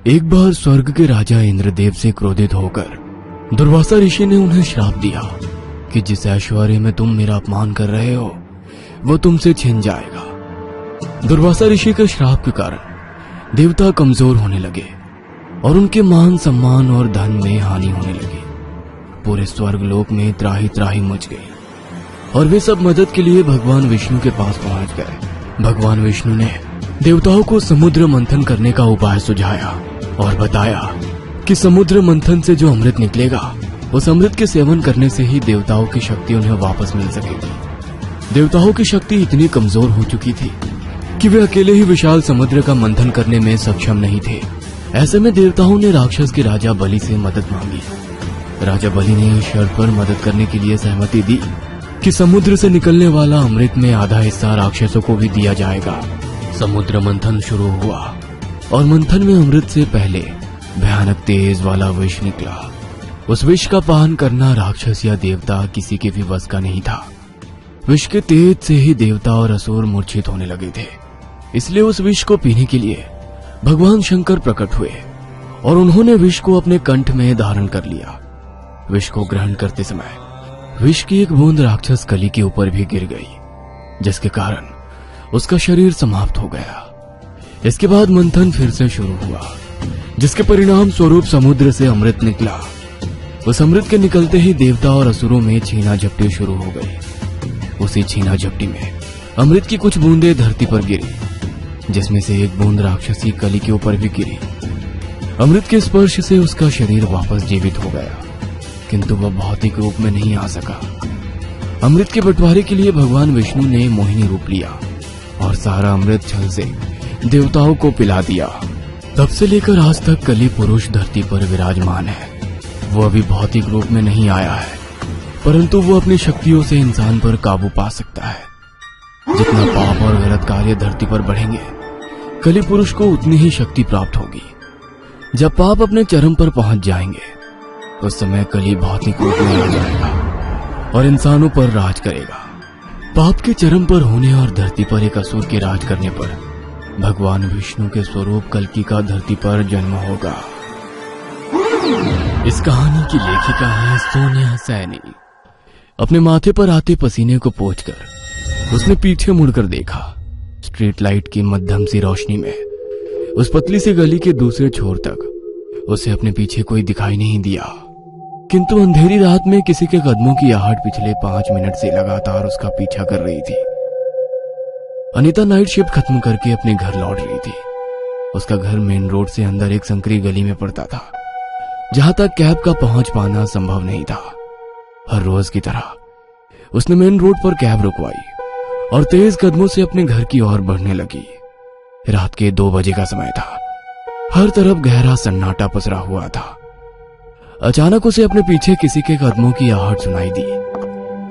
एक बार स्वर्ग के राजा इंद्रदेव से क्रोधित होकर दुर्वासा ऋषि ने उन्हें श्राप दिया कि जिस ऐश्वर्य में तुम मेरा अपमान कर रहे हो वो तुमसे छिन जाएगा। दुर्वासा ऋषि के श्राप के कारण देवता कमजोर होने लगे और उनके मान सम्मान और धन में हानि होने लगी। पूरे स्वर्ग लोक में त्राही त्राही मच गई और वे सब मदद के लिए भगवान विष्णु के पास पहुंच गए। भगवान विष्णु ने देवताओं को समुद्र मंथन करने का उपाय सुझाया और बताया कि समुद्र मंथन से जो अमृत निकलेगा उस अमृत के सेवन करने से ही देवताओं की शक्ति उन्हें वापस मिल सकेगी। देवताओं की शक्ति इतनी कमजोर हो चुकी थी कि वे अकेले ही विशाल समुद्र का मंथन करने में सक्षम नहीं थे। ऐसे में देवताओं ने राक्षस के राजा बलि से मदद मांगी। राजा बलि ने इस शर्त पर मदद करने के लिए सहमति दी कि समुद्र से निकलने वाला अमृत में आधा हिस्सा राक्षसों को भी दिया जाएगा। समुद्र मंथन शुरू हुआ और मंथन में अमृत से पहले भयानक तेज वाला विष निकला। उस विष का पान करना राक्षस या देवता किसी के भी बस का नहीं था। विष के तेज से ही देवता और असुर मूर्छित होने लगे थे। इसलिए उस विष को पीने के लिए भगवान शंकर प्रकट हुए और उन्होंने विष को अपने कंठ में धारण कर लिया। विष को ग्रहण करते समय विष की एक बूंद राक्षस कली के ऊपर भी गिर गई, जिसके कारण उसका शरीर समाप्त हो गया। इसके बाद मंथन फिर से शुरू हुआ, जिसके परिणाम स्वरूप समुद्र से अमृत निकला। उस अमृत के निकलते ही देवता और असुरों में छीना झपटी शुरू हो गई। उसी छीना झपटी में अमृत की कुछ बूंदें धरती पर गिरी, जिसमें से एक बूंद राक्षसी कली के ऊपर भी गिरी। अमृत के स्पर्श से उसका शरीर वापस जीवित हो गया, किंतु वह भौतिक रूप में नहीं आ सका। अमृत के बंटवारे के लिए भगवान विष्णु ने मोहिनी रूप लिया और सारा अमृत छल से देवताओं को पिला दिया। तब से लेकर आज तक कली पुरुष धरती पर विराजमान है। वो अभी भौतिक रूप में नहीं आया है, परंतु वो अपनी शक्तियों से इंसान पर काबू पा सकता है। जितना पाप और गलत कार्य धरती पर बढ़ेंगे, कली पुरुष को उतनी ही शक्ति प्राप्त होगी। जब पाप अपने चरम पर पहुंच जाएंगे, उस समय कली भौतिक रूप में आ जाएगा और इंसानों पर राज करेगा। पाप के चरम पर होने और धरती पर एक असुर के राज करने पर भगवान विष्णु के स्वरूप कल्कि का धरती पर जन्म होगा। इस कहानी की लेखिका है सोनिया सैनी। अपने माथे पर आते पसीने को पोंछकर उसने पीछे मुड़कर देखा। स्ट्रीट लाइट की मध्यम सी रोशनी में उस पतली सी गली के दूसरे छोर तक उसे अपने पीछे कोई दिखाई नहीं दिया, किंतु अंधेरी रात में किसी के कदमों की आहट पिछले 5 मिनट से लगातार उसका पीछा कर रही थी। अनीता नाइट शिफ्ट खत्म करके अपने घर लौट रही थी। उसका घर मेन रोड से अंदर एक संकरी गली में पड़ता था, जहां तक कैब का पहुंच पाना संभव नहीं था। हर रोज की तरह उसने मेन रोड पर कैब रुकवाई और तेज कदमों से अपने घर की ओर बढ़ने लगी। रात के 2 बजे का समय था। हर तरफ गहरा सन्नाटा पसरा हुआ था। अचानक उसे अपने पीछे किसी के कदमों की आहट सुनाई दी।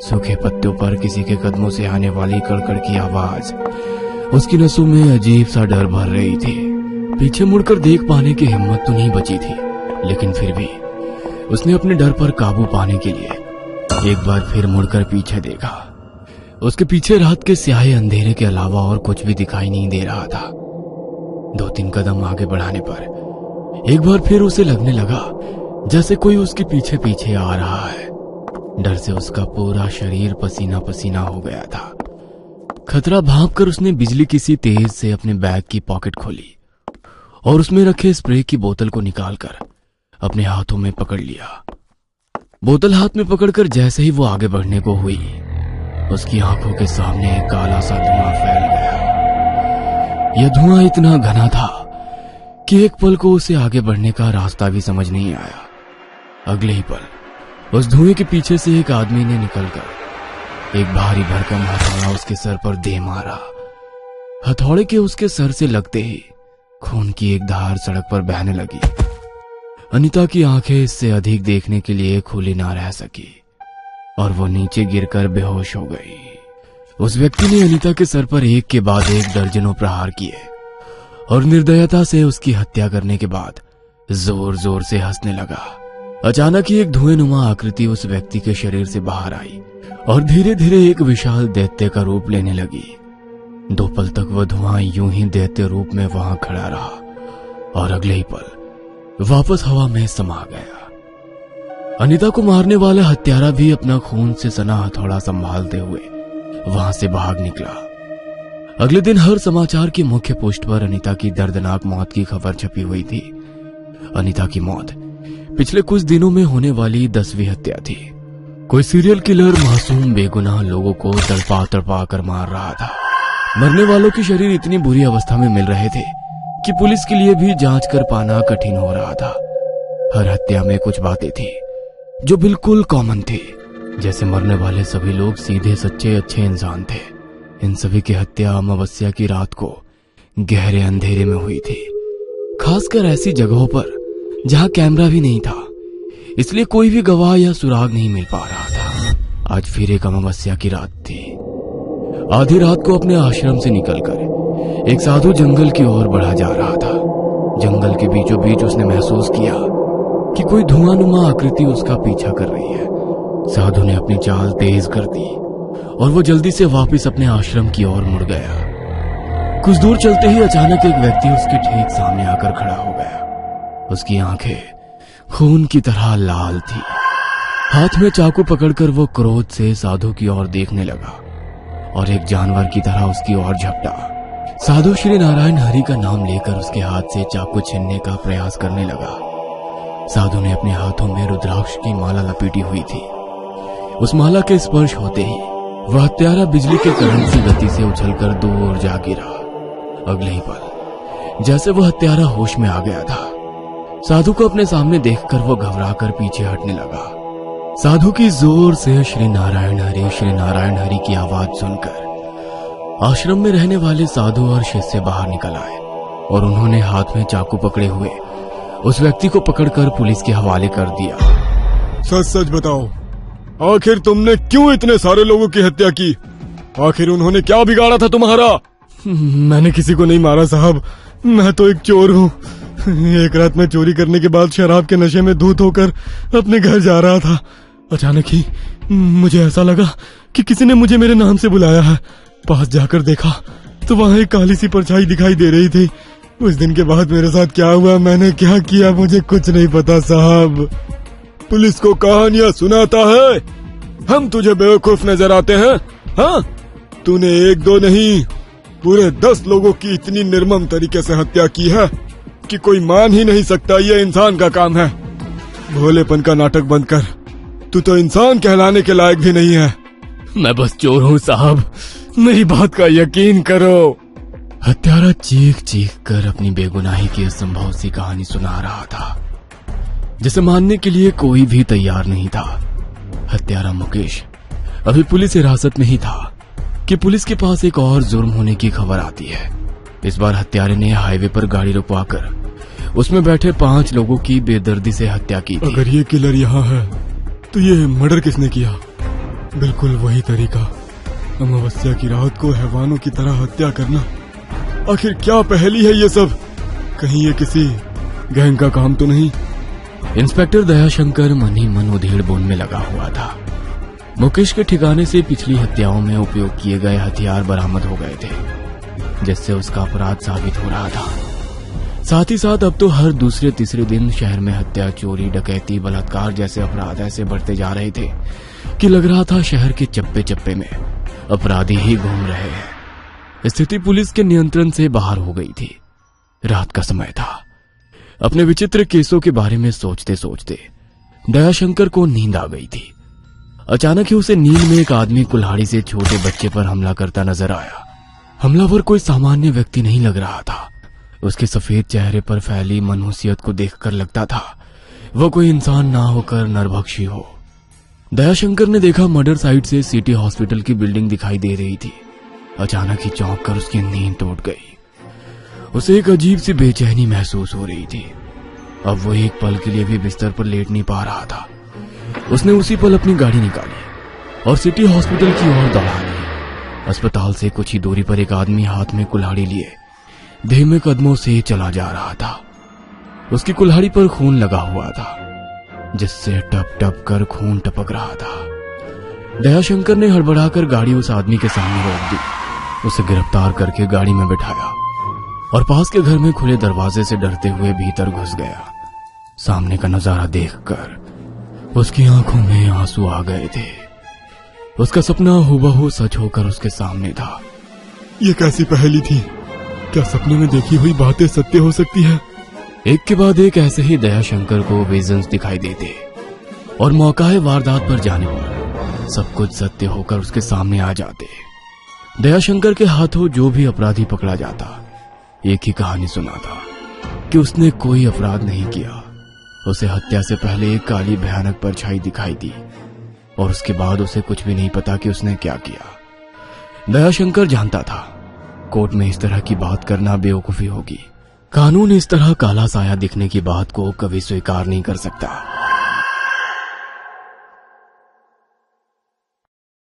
सूखे पत्तों पर किसी के कदमों से आने वाली कड़कड़ की आवाज उसकी नसों में अजीब सा डर भर रही थी। पीछे मुड़कर देख पाने की हिम्मत तो नहीं बची थी, लेकिन फिर भी उसने अपने डर पर काबू पाने के लिए एक बार फिर मुड़कर पीछे देखा। उसके पीछे रात के स्याहे अंधेरे के अलावा और कुछ भी दिखाई नहीं दे रहा था। 2-3 कदम आगे बढ़ाने पर एक बार फिर उसे लगने लगा जैसे कोई उसके पीछे पीछे आ रहा है। डर से उसका पूरा शरीर पसीना पसीना हो गया था। खतरा भांपकर उसने बिजली की सी तेज से अपने बैग की पॉकेट खोली और उसमें रखे स्प्रे की बोतल को निकालकर अपने हाथों में पकड़ लिया। बोतल हाथ में पकड़कर जैसे ही वो आगे बढ़ने को हुई, उसकी आंखों के सामने एक काला सा धुआं फैल गया। यह धुआं इतना घना था कि एक पल को उसे आगे बढ़ने का रास्ता भी समझ नहीं आया। अगले ही पल उस धुएं के पीछे से एक आदमी ने निकलकर एक भारी भरकम हथौड़ा उसके सर पर दे मारा। हथौड़े के उसके सर से लगते ही खून की एक धार सड़क पर बहने लगी। अनीता की आंखें इससे अधिक देखने के लिए खुली ना रह सकी और वो नीचे गिरकर बेहोश हो गई। उस व्यक्ति ने अनीता के सर पर एक के बाद एक दर्जनों प्रहार किए और निर्दयता से उसकी हत्या करने के बाद जोर जोर से हंसने लगा। अचानक ही एक धुएंनुमा आकृति उस व्यक्ति के शरीर से बाहर आई और धीरे धीरे एक विशाल दैत्य का रूप लेने लगी। 2 पल तक वह धुआं यूं ही दैत्य रूप में वहां खड़ा रहा और अगले ही पल वापस हवा में समा गया। अनीता को मारने वाला हत्यारा भी अपना खून से सना हथौड़ा संभालते हुए वहां से भाग निकला। अगले दिन हर समाचार की मुख्य पोस्ट पर अनीता की दर्दनाक मौत की खबर छपी हुई थी। अनीता की मौत पिछले कुछ दिनों में होने वाली 10वीं हत्या थी। कोई सीरियल किलर मासूम बेगुनाह लोगों को तड़पा तड़पा कर मार रहा था। मरने वालों के शरीर इतनी बुरी अवस्था में मिल रहे थे कि पुलिस के लिए भी जांच कर पाना कठिन हो रहा था। हर हत्या में कुछ बातें थी जो बिल्कुल कॉमन थी, जैसे मरने वाले सभी लोग सीधे सच्चे अच्छे इंसान थे। इन सभी की हत्या अमावस्या की रात को गहरे अंधेरे में हुई थी, खासकर ऐसी जगहों पर जहां कैमरा भी नहीं था, इसलिए कोई भी गवाह या सुराग नहीं मिल पा रहा था। आज फिर एक अमावस्या की रात थी। आधी रात को अपने आश्रम से निकलकर एक साधु जंगल की ओर बढ़ा जा रहा था। जंगल के बीचों बीच उसने महसूस किया कि कोई धुआंनुमा आकृति उसका पीछा कर रही है। साधु ने अपनी चाल तेज कर दी और वो जल्दी से वापस अपने आश्रम की ओर मुड़ गया। कुछ दूर चलते ही अचानक एक व्यक्ति उसके ठीक सामने आकर खड़ा हो गया। उसकी आंखें खून की तरह लाल थी। हाथ में चाकू पकड़कर वो क्रोध से साधु की ओर देखने लगा और एक जानवर की तरह उसकी ओर झपटा। साधु श्री नारायण हरि का नाम लेकर उसके हाथ से चाकू छीनने का प्रयास करने लगा। साधु ने अपने हाथों में रुद्राक्ष की माला लपेटी हुई थी। उस माला के स्पर्श होते ही वह हत्यारा बिजली के करंट की गति से उछलकर दूर जा गिरा। अगले ही पल जैसे वह हत्यारा होश में आ गया था, साधु को अपने सामने देखकर वो घबराकर पीछे हटने लगा। साधु की जोर से श्री नारायण हरि की आवाज सुनकर आश्रम में रहने वाले साधु और शिष्य बाहर निकल आए और उन्होंने हाथ में चाकू पकड़े हुए उस व्यक्ति को पकड़कर पुलिस के हवाले कर दिया। सच सच बताओ, आखिर तुमने क्यों इतने सारे लोगों की हत्या की? आखिर उन्होंने क्या बिगाड़ा था तुम्हारा? मैंने किसी को नहीं मारा साहब, मैं तो एक चोर हूँ। एक रात में चोरी करने के बाद शराब के नशे में धूत होकर अपने घर जा रहा था। अचानक ही मुझे ऐसा लगा कि किसी ने मुझे मेरे नाम से बुलाया है। पास जाकर देखा तो वहाँ एक काली सी परछाई दिखाई दे रही थी। उस दिन के बाद मेरे साथ क्या हुआ, मैंने क्या किया, मुझे कुछ नहीं पता साहब। पुलिस को कहानियां सुनाता है, हम तुझे बेवकूफ नजर आते हैं? हाँ, तूने एक दो नहीं पूरे 10 लोगों की इतनी निर्मम तरीके से हत्या की है कि कोई मान ही नहीं सकता ये इंसान का काम है। भोलेपन का नाटक बंद कर, तू तो इंसान कहलाने के लायक भी नहीं है। मैं बस चोर हूँ साहब, मेरी बात का यकीन करो। हत्यारा चीख चीख कर अपनी बेगुनाही की असंभव सी कहानी सुना रहा था, जिसे मानने के लिए कोई भी तैयार नहीं था। हत्यारा मुकेश अभी पुलिस हिरासत में ही था कि पुलिस के पास एक और जुर्म होने की खबर आती है। इस बार हत्यारे ने हाईवे पर गाड़ी रुकवाकर उसमें बैठे 5 लोगों की बेदर्दी से हत्या की थी। अगर ये किलर यहाँ है तो ये मर्डर किसने किया? बिल्कुल वही तरीका, अमावस्या की रात को हैवानों की तरह हत्या करना। आखिर क्या पहेली है ये सब? कहीं ये किसी गैंग का काम तो नहीं? इंस्पेक्टर दयाशंकर मन ही मन उधेड़ बुन में लगा हुआ था। मुकेश के ठिकाने से पिछली हत्याओं में उपयोग किए गए हथियार बरामद हो गए थे, जिससे उसका अपराध साबित हो रहा था। साथ ही साथ अब तो हर दूसरे तीसरे दिन शहर में हत्या, चोरी, डकैती, बलात्कार जैसे अपराध ऐसे बढ़ते जा रहे थे कि लग रहा था शहर के चप्पे चप्पे में अपराधी ही घूम रहे हैं। स्थिति पुलिस के नियंत्रण से बाहर हो गई थी। रात का समय था। अपने विचित्र केसों के बारे में सोचते सोचते दयाशंकर को नींद आ गई थी। अचानक ही उसे नींद में एक आदमी कुल्हाड़ी से छोटे बच्चे पर हमला करता नजर आया। हमलावर कोई सामान्य व्यक्ति नहीं लग रहा था। उसके सफेद चेहरे पर फैली मनहूसियत को देखकर लगता था वो कोई इंसान ना होकर नरभक्षी हो। दयाशंकर ने देखा मर्डर साइट से सिटी हॉस्पिटल की बिल्डिंग दिखाई दे रही थी। अचानक ही चौंक कर उसकी नींद टूट गई। उसे एक अजीब सी बेचैनी महसूस हो रही थी। अब वो एक पल के लिए भी बिस्तर पर लेट नहीं पा रहा था। उसने उसी पल अपनी गाड़ी निकाली और सिटी हॉस्पिटल की ओर दौड़ा ली। अस्पताल से कुछ ही दूरी पर एक आदमी हाथ में कुल्हाड़ी लिए धीमे कदमों से चला जा रहा था। उसकी कुल्हाड़ी पर खून लगा हुआ था, जिससे टप टप कर खून टपक रहा था। दयाशंकर ने हड़बड़ाकर गाड़ी उस आदमी के सामने रोक दी, उसे गिरफ्तार करके गाड़ी में बिठाया और पास के घर में खुले दरवाजे से डरते हुए भीतर घुस गया। सामने का नजारा देखकर उसकी आंखों में आंसू आ गए थे। उसका सपना हूबहू सच होकर उसके सामने था। ये कैसी पहेली थी? क्या सपने में देखी हुई बातें सत्य हो सकती है? एक के बाद एक ऐसे ही दयाशंकर को विजन्स दिखाई देते और मौकाए वारदात पर जाने पर सब कुछ सत्य होकर उसके सामने आ जाते। दयाशंकर के हाथों जो भी अपराधी पकड़ा जाता, एक ही कहानी सुनाता कि उसने कोई अपराध नहीं किया। उसे हत्या से पहले एक काली भयानक परछाई दिखाई दी और उसके बाद उसे कुछ भी नहीं पता कि उसने क्या किया। दयाशंकर जानता था कोर्ट में इस तरह की बात करना बेवकूफी होगी। कानून इस तरह काला साया दिखने की बात को कभी स्वीकार नहीं कर सकता।